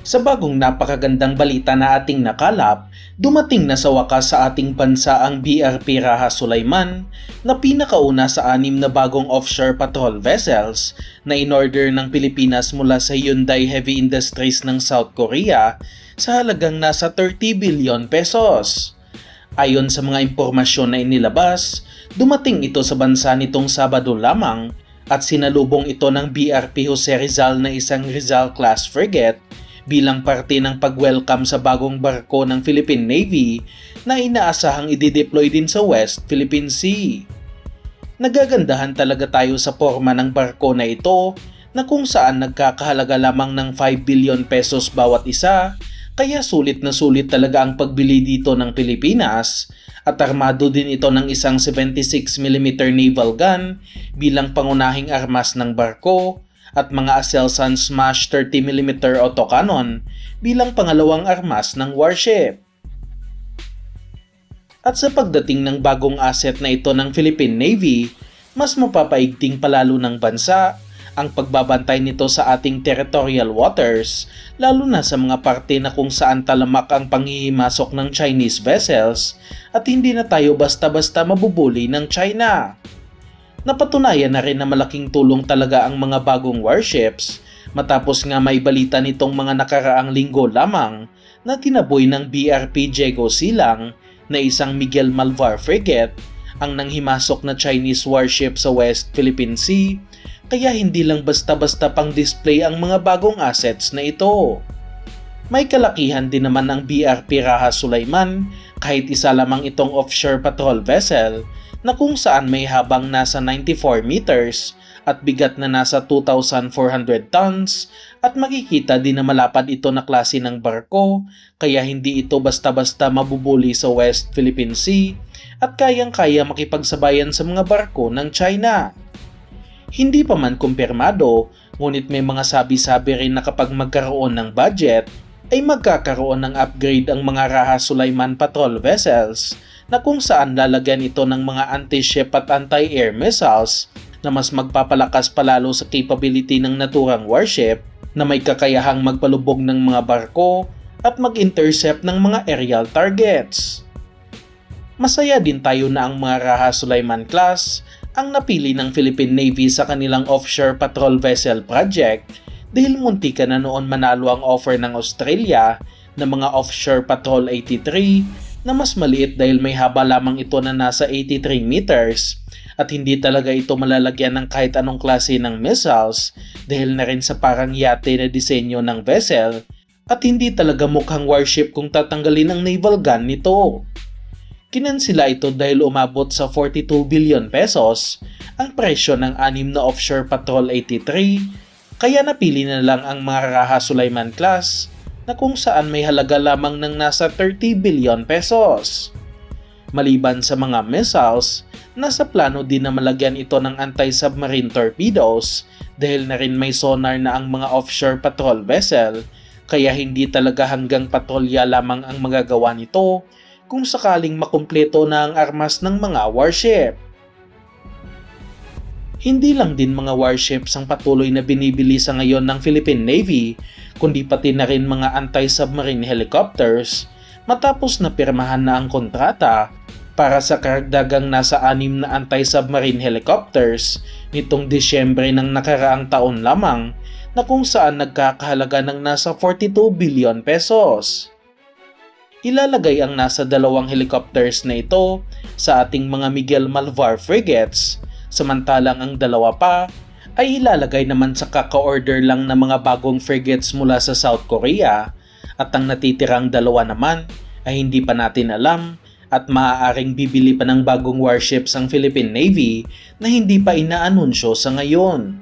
Sa bagong napakagandang balita na ating nakalap, dumating na sa wakas sa ating bansa ang BRP Raha Sulaiman na pinakauna sa 6 na bagong offshore patrol vessels na in-order ng Pilipinas mula sa Hyundai Heavy Industries ng South Korea sa halagang nasa 30 billion pesos. Ayon sa mga impormasyon na inilabas, dumating ito sa bansa nitong Sabado lamang at sinalubong ito ng BRP Jose Rizal na isang Rizal-class frigate bilang parte ng pag-welcome sa bagong barko ng Philippine Navy na inaasahang i-deploy din sa West Philippine Sea. Nagagandahan talaga tayo sa porma ng barko na ito na kung saan nagkakahalaga lamang ng 5 billion pesos bawat isa, kaya sulit na sulit talaga ang pagbili dito ng Pilipinas at armado din ito ng isang 76mm naval gun bilang pangunahing armas ng barko at mga Aselsan Smash 30mm autocannon bilang pangalawang armas ng warship. At sa pagdating ng bagong asset na ito ng Philippine Navy, mas mapapaigting palalo ng bansa ang pagbabantay nito sa ating territorial waters, lalo na sa mga parte na kung saan talamak ang panghihimasok ng Chinese vessels at hindi na tayo basta-basta mabubuli ng China. Napatunayan na rin na malaking tulong talaga ang mga bagong warships matapos nga may balita nitong mga nakaraang linggo lamang na tinaboy ng BRP Diego Silang na isang Miguel Malvar frigate ang nanghimasok na Chinese warship sa West Philippine Sea, kaya hindi lang basta-basta pang display ang mga bagong assets na ito. May kalakihan din naman ang BRP Raha Sulaiman kahit isa lamang itong offshore patrol vessel na kung saan may habang nasa 94 meters at bigat na nasa 2,400 tons at makikita din na malapad ito na klase ng barko kaya hindi ito basta-basta mabubuli sa West Philippine Sea at kayang-kaya makipagsabayan sa mga barko ng China. Hindi pa man kumpirmado, ngunit may mga sabi-sabi rin na kapag magkaroon ng budget ay magkakaroon ng upgrade ang mga Raha Sulaiman patrol vessels na kung saan lalagyan ito ng mga anti-ship at anti-air missiles na mas magpapalakas palalo sa capability ng naturang warship na may kakayahang magpalubog ng mga barko at mag-intercept ng mga aerial targets. Masaya din tayo na ang mga Raha Sulaiman class ang napili ng Philippine Navy sa kanilang offshore patrol vessel project dahil muntika na noon manalo ang offer ng Australia na mga offshore patrol 83 na mas maliit dahil may haba lamang ito na nasa 83 meters at hindi talaga ito malalagyan ng kahit anong klase ng missiles dahil na rin sa parang yate na disenyo ng vessel at hindi talaga mukhang warship kung tatanggalin ang naval gun nito. Kinansila ito dahil umabot sa 42 billion pesos ang presyo ng 6 na offshore patrol 83 kaya napili na lang ang mga Raha Sulaiman class na kung saan may halaga lamang ng nasa 30 billion pesos. Maliban sa mga missiles, nasa plano din na malagyan ito ng anti-submarine torpedoes dahil na rin may sonar na ang mga offshore patrol vessel kaya hindi talaga hanggang patrolya lamang ang magagawa nito kung sakaling makumpleto na ang armas ng mga warship. Hindi lang din mga warships ang patuloy na binibili sa ngayon ng Philippine Navy, kundi pati na rin mga anti-submarine helicopters matapos na pirmahan na ang kontrata para sa karagdagang nasa 6 na anti-submarine helicopters nitong Disyembre ng nakaraang taon lamang na kung saan nagkakahalaga ng nasa 42 billion pesos. Ilalagay ang nasa 2 helicopters na ito sa ating mga Miguel Malvar frigates, samantalang ang 2 pa ay ilalagay naman sa kaka-order lang na mga bagong frigates mula sa South Korea at ang natitirang 2 naman ay hindi pa natin alam at maaaring bibili pa ng bagong warships ang Philippine Navy na hindi pa inaanunsyo sa ngayon.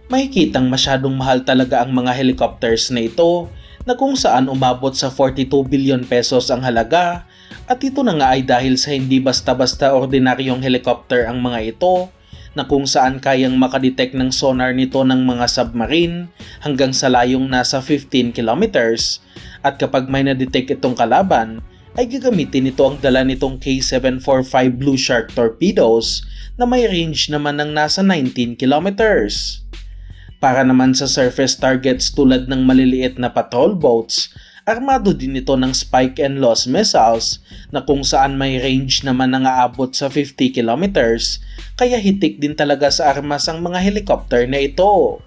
Makikitang masyadong mahal talaga ang mga helicopters na ito na kung saan umabot sa 42 billion pesos ang halaga at ito na nga ay dahil sa hindi basta-basta ordinaryong helicopter ang mga ito na kung saan kayang makadetect ng sonar nito ng mga submarine hanggang sa layong nasa 15 kilometers at kapag may na-detect itong kalaban ay gagamitin ito ang dala nitong K745 Blue Shark torpedoes na may range naman ng nasa 19 kilometers. Para naman sa surface targets tulad ng maliliit na patrol boats, armado din ito ng spike and loss missiles na kung saan may range naman na aabot sa 50 kilometers, kaya hitik din talaga sa armas ang mga helicopter na ito.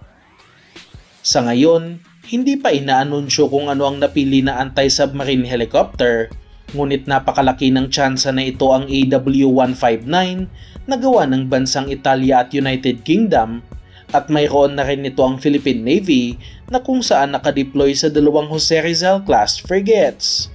Sa ngayon, hindi pa inaanunsyo kung ano ang napili na anti-submarine helicopter, ngunit napakalaki ng tsansa na ito ang AW159 na gawa ng bansang Italia at United Kingdom, at mayroon na rin nito ang Philippine Navy na kung saan nakadeploy sa dalawang Jose Rizal class frigates.